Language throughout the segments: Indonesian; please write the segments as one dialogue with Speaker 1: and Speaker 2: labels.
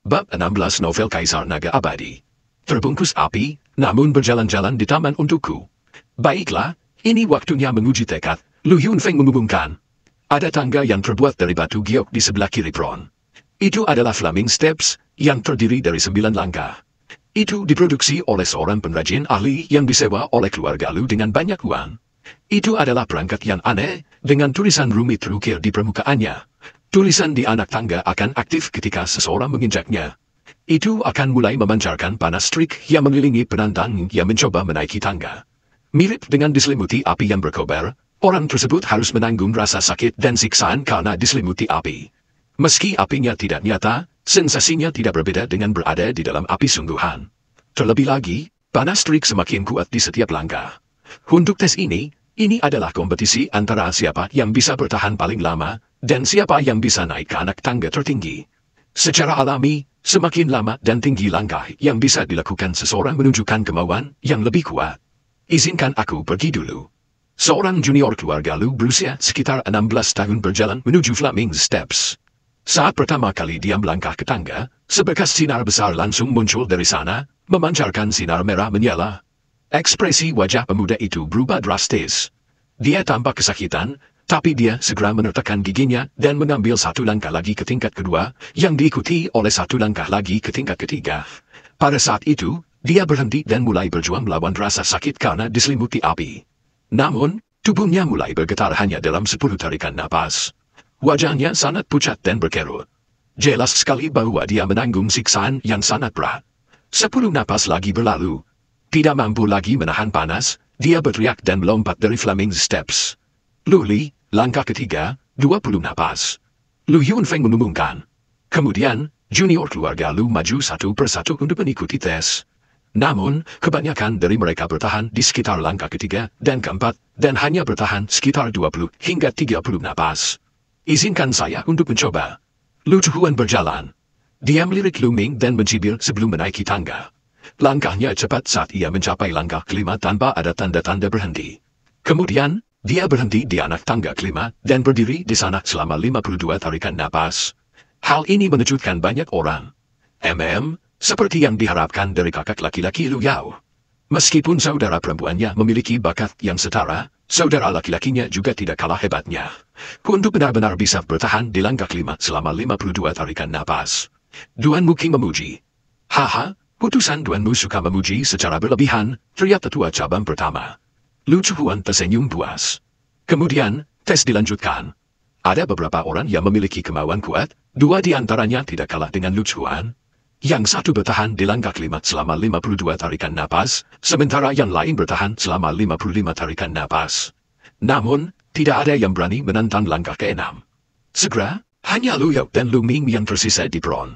Speaker 1: Bab 16 Novel Kaisar Naga Abadi. Terbungkus api, namun berjalan-jalan di taman untukku. Baiklah, ini waktunya menguji tekad, Lu Yunfeng mengumumkan. Ada tangga yang terbuat dari batu giok di sebelah kiri Pron. Itu adalah Flaming Steps, yang terdiri dari 9 langkah. Itu diproduksi oleh seorang pengrajin ahli yang disewa oleh keluarga Lu dengan banyak uang. Itu adalah perangkat yang aneh, dengan tulisan rumit terukir di permukaannya. Tulisan di anak tangga akan aktif ketika seseorang menginjaknya. Itu akan mulai memancarkan panas strik yang mengelilingi penantang yang mencoba menaiki tangga. Mirip dengan diselimuti api yang berkobar, orang tersebut harus menanggung rasa sakit dan siksaan karena diselimuti api. Meski apinya tidak nyata, sensasinya tidak berbeda dengan berada di dalam api sungguhan. Terlebih lagi, panas strik semakin kuat di setiap langkah. Untuk tes ini adalah kompetisi antara siapa yang bisa bertahan paling lama, dan siapa yang bisa naik ke anak tangga tertinggi. Secara alami, semakin lama dan tinggi langkah yang bisa dilakukan seseorang menunjukkan kemauan yang lebih kuat. Izinkan aku pergi dulu. Seorang junior keluarga Lu berusia sekitar 16 tahun berjalan menuju Flaming Steps. Saat pertama kali dia melangkah ke tangga, seberkas sinar besar langsung muncul dari sana, memancarkan sinar merah menyala. Ekspresi wajah pemuda itu berubah drastis. Dia tampak kesakitan, tapi dia segera menertakan giginya dan mengambil satu langkah lagi ke tingkat kedua, yang diikuti oleh satu langkah lagi ke tingkat ketiga. Pada saat itu, dia berhenti dan mulai berjuang melawan rasa sakit karena diselimuti api. Namun, tubuhnya mulai bergetar hanya dalam 10 tarikan napas. Wajahnya sangat pucat dan berkerut. Jelas sekali bahwa dia menanggung siksaan yang sangat berat. 10 napas lagi berlalu. Tidak mampu lagi menahan panas, dia berteriak dan melompat dari Flaming Steps. Luli, langkah ketiga, 20 napas. Lu Yunfeng mengumumkan. Kemudian, junior keluarga Lu maju satu persatu untuk mengikuti tes. Namun, kebanyakan dari mereka bertahan di sekitar langkah ketiga dan keempat, dan hanya bertahan sekitar 20 hingga 30 napas. Izinkan saya untuk mencoba. Lu Chuan berjalan. Dia melirik Lu Ming dan mencibir sebelum menaiki tangga. Langkahnya cepat saat ia mencapai langkah kelima tanpa ada tanda-tanda berhenti. Kemudian, dia berhenti di anak tangga kelima dan berdiri di sana selama 52 tarikan napas. Hal ini mengejutkan banyak orang. Seperti yang diharapkan dari kakak laki-laki Lu Yao. Meskipun saudara perempuannya memiliki bakat yang setara, saudara laki-lakinya juga tidak kalah hebatnya. Untuk benar-benar bisa bertahan di langkah kelima selama 52 tarikan napas. Duan Muking memuji. Haha, putusan Duanmu suka memuji secara berlebihan, teriak tetua cabang pertama. Lu Chuan tersenyum puas. Kemudian, tes dilanjutkan. Ada beberapa orang yang memiliki kemauan kuat, 2 di antaranya tidak kalah dengan Lu Chuan. Yang satu bertahan di langkah kelima selama 52 tarikan napas, sementara yang lain bertahan selama 55 tarikan napas. Namun, tidak ada yang berani menantang langkah ke-6. Segera, hanya Lu Yao dan Lu Ming yang tersisa di Pron.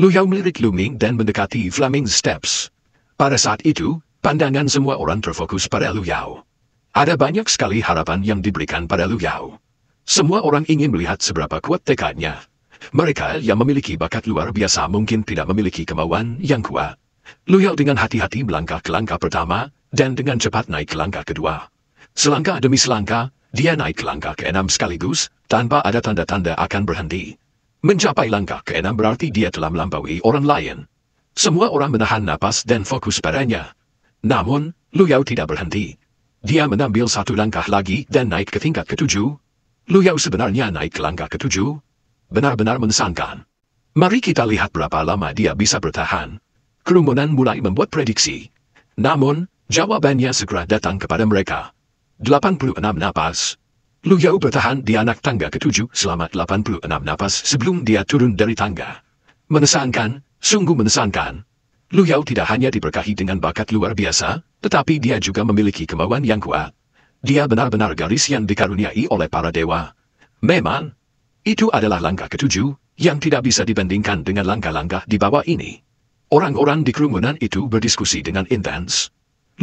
Speaker 1: Lu Yao melirik Lu Ming dan mendekati Flaming Steps. Pada saat itu, pandangan semua orang terfokus pada Lu Yao. Ada banyak sekali harapan yang diberikan pada Lu Yao. Semua orang ingin melihat seberapa kuat tekadnya. Mereka yang memiliki bakat luar biasa mungkin tidak memiliki kemauan yang kuat. Lu Yao dengan hati-hati melangkah ke langkah pertama, dan dengan cepat naik ke langkah kedua. Selangkah demi selangkah, dia naik ke langkah ke-6 sekaligus, tanpa ada tanda-tanda akan berhenti. Mencapai langkah ke-6 berarti dia telah melampaui orang lain. Semua orang menahan napas dan fokus padanya. Namun, Lu Yao tidak berhenti. Dia mengambil satu langkah lagi dan naik ke tingkat ke-7. Lu Yao sebenarnya naik ke langkah ke-7. Benar-benar mengesankan. Mari kita lihat berapa lama dia bisa bertahan. Kerumunan mulai membuat prediksi. Namun, jawabannya segera datang kepada mereka. 86 napas. Lu Yao bertahan di anak tangga ke-7 selama 86 napas sebelum dia turun dari tangga. Mengesankan, sungguh mengesankan. Lu Yao tidak hanya diberkahi dengan bakat luar biasa, tetapi dia juga memiliki kemauan yang kuat. Dia benar-benar garis yang dikaruniai oleh para dewa. Memang, itu adalah langkah ke-7, yang tidak bisa dibandingkan dengan langkah-langkah di bawah ini. Orang-orang di kerumunan itu berdiskusi dengan intens.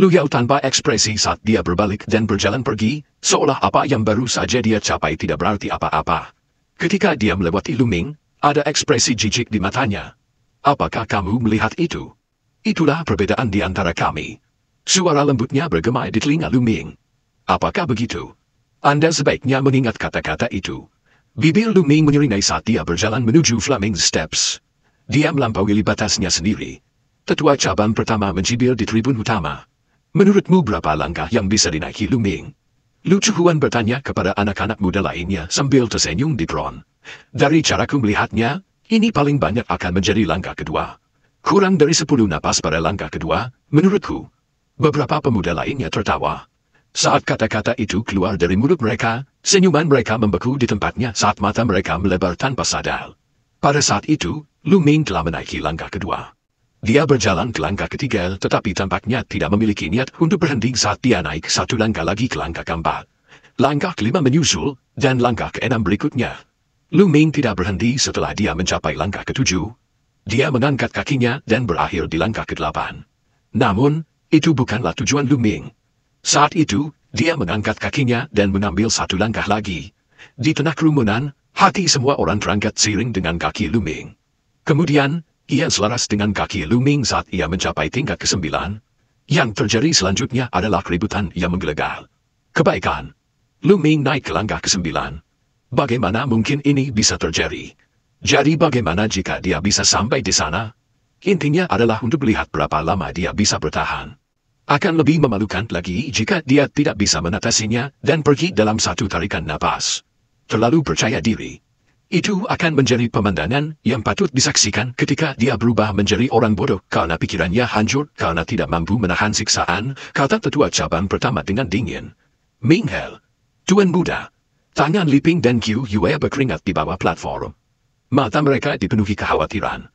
Speaker 1: Lu Yao tanpa ekspresi saat dia berbalik dan berjalan pergi, seolah apa yang baru saja dia capai tidak berarti apa-apa. Ketika dia melewati Lu Ming, ada ekspresi jijik di matanya. Apakah kamu melihat itu? Itulah perbedaan di antara kami. Suara lembutnya bergema di telinga Lu Ming. Apakah begitu? Anda sebaiknya mengingat kata-kata itu. Bibir Lu Ming menyeringai saat dia berjalan menuju Flaming Steps. Dia melampaui batasnya sendiri. Tetua cabang pertama mencibir di tribun utama. Menurutmu berapa langkah yang bisa dinaiki Lu Ming? Lu Chuhuan bertanya kepada anak-anak muda lainnya sambil tersenyum di drone. Dari caraku melihatnya, ini paling banyak akan menjadi langkah kedua. Kurang dari 10 napas pada langkah kedua, menurutku. Beberapa pemuda lainnya tertawa. Saat kata-kata itu keluar dari mulut mereka, senyuman mereka membeku di tempatnya saat mata mereka melebar tanpa sadar. Pada saat itu, Lu Ming telah menaiki langkah kedua. Dia berjalan ke langkah ketiga tetapi tampaknya tidak memiliki niat untuk berhenti saat dia naik satu langkah lagi ke langkah keempat. Langkah kelima menyusul, dan langkah keenam berikutnya. Lu Ming tidak berhenti setelah dia mencapai langkah ketujuh. Dia mengangkat kakinya dan berakhir di langkah ke-8. Namun, itu bukanlah tujuan Lu Ming. Saat itu, dia mengangkat kakinya dan mengambil satu langkah lagi. Di tengah kerumunan, hati semua orang terangkat seiring dengan kaki Lu Ming. Kemudian, ia selaras dengan kaki Lu Ming saat ia mencapai tingkat ke-9. Yang terjadi selanjutnya adalah keributan yang menggelegar. Kebaikan. Lu Ming naik ke langkah ke-9. Bagaimana mungkin ini bisa terjadi? Jadi bagaimana jika dia bisa sampai di sana? Intinya adalah untuk melihat berapa lama dia bisa bertahan. Akan lebih memalukan lagi jika dia tidak bisa menatasinya dan pergi dalam satu tarikan napas. Terlalu percaya diri. Itu akan menjadi pemandangan yang patut disaksikan ketika dia berubah menjadi orang bodoh karena pikirannya hancur karena tidak mampu menahan siksaan, kata tetua cabang pertama dengan dingin. Ming Hel, Tuan Muda. Tangan Liping dan Qiu Yue berkeringat di bawah platform. Mata mereka dipenuhi kekhawatiran.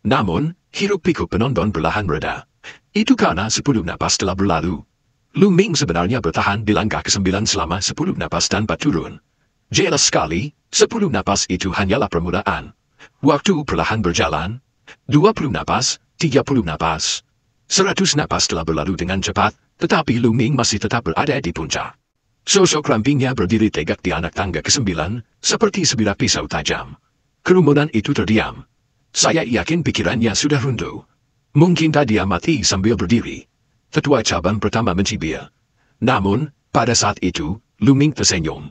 Speaker 1: Namun, hiruk-pikuk penonton perlahan reda. Itu karena 10 napas telah berlalu. Lu Ming sebenarnya bertahan di langkah ke-9 selama 10 napas tanpa turun. Jelas sekali, 10 napas itu hanyalah permulaan. Waktu perlahan berjalan. 20 napas, 30 napas. 100 napas telah berlalu dengan cepat, tetapi Lu Ming masih tetap berada di puncak. Sosok rampingnya berdiri tegak di anak tangga ke-9, seperti sebilah pisau tajam. Kerumunan itu terdiam. Saya yakin pikirannya sudah runtuh. Mungkin dia mati sambil berdiri. Tetua cabang pertama mencibir. Namun, pada saat itu, Lu Ming tersenyum.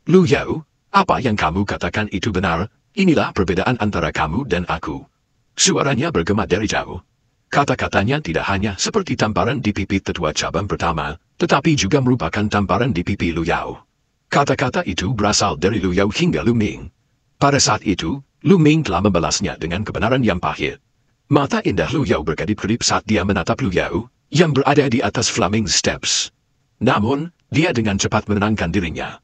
Speaker 1: Lu Yao, apa yang kamu katakan itu benar, inilah perbedaan antara kamu dan aku. Suaranya bergema dari jauh. Kata-katanya tidak hanya seperti tamparan di pipi tetua cabang pertama, tetapi juga merupakan tamparan di pipi Lu Yao. Kata-kata itu berasal dari Lu Yao hingga Lu Ming. Pada saat itu, Lu Ming telah membalasnya dengan kebenaran yang pahit. Mata indah Lu Yao berkedip-kedip saat dia menatap Lu Yao, yang berada di atas Flaming Steps. Namun, dia dengan cepat menenangkan dirinya.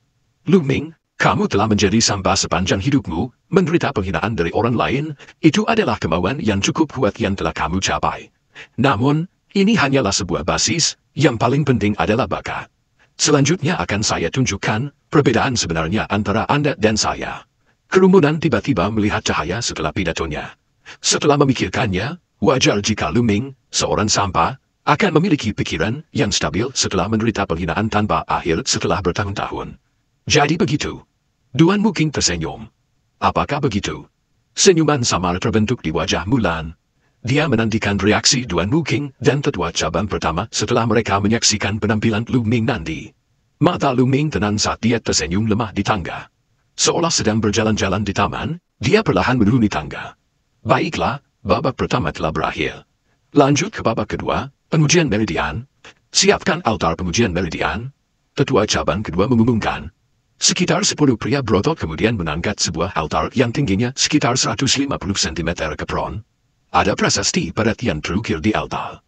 Speaker 1: Lu Ming, kamu telah menjadi sampah sepanjang hidupmu, menderita penghinaan dari orang lain, itu adalah kemauan yang cukup kuat yang telah kamu capai. Namun, ini hanyalah sebuah basis, yang paling penting adalah bakat. Selanjutnya akan saya tunjukkan, perbedaan sebenarnya antara Anda dan saya. Kerumunan tiba-tiba melihat cahaya setelah pidatonya. Setelah memikirkannya, wajar jika Lu Ming, seorang sampah, akan memiliki pikiran yang stabil setelah menderita penghinaan tanpa akhir setelah bertahun-tahun. Jadi begitu. Duan Muking tersenyum. Apakah begitu? Senyuman samar terbentuk di wajah Mulan. Dia menantikan reaksi Duan Muking dan tetua cabang pertama setelah mereka menyaksikan penampilan Lu Ming nanti. Mata Lu Ming tenang saat dia tersenyum lemah di tangga. Seolah sedang berjalan-jalan di taman, dia perlahan menuruni tangga. Baiklah, babak pertama telah berakhir. Lanjut ke babak kedua, pengujian meridian. Siapkan altar pengujian meridian. Tetua cabang kedua mengumumkan. Sekitar 10 pria berotot kemudian mengangkat sebuah altar yang tingginya sekitar 150 cm ke pron. Ada prasasti pada tiang terukir di altar.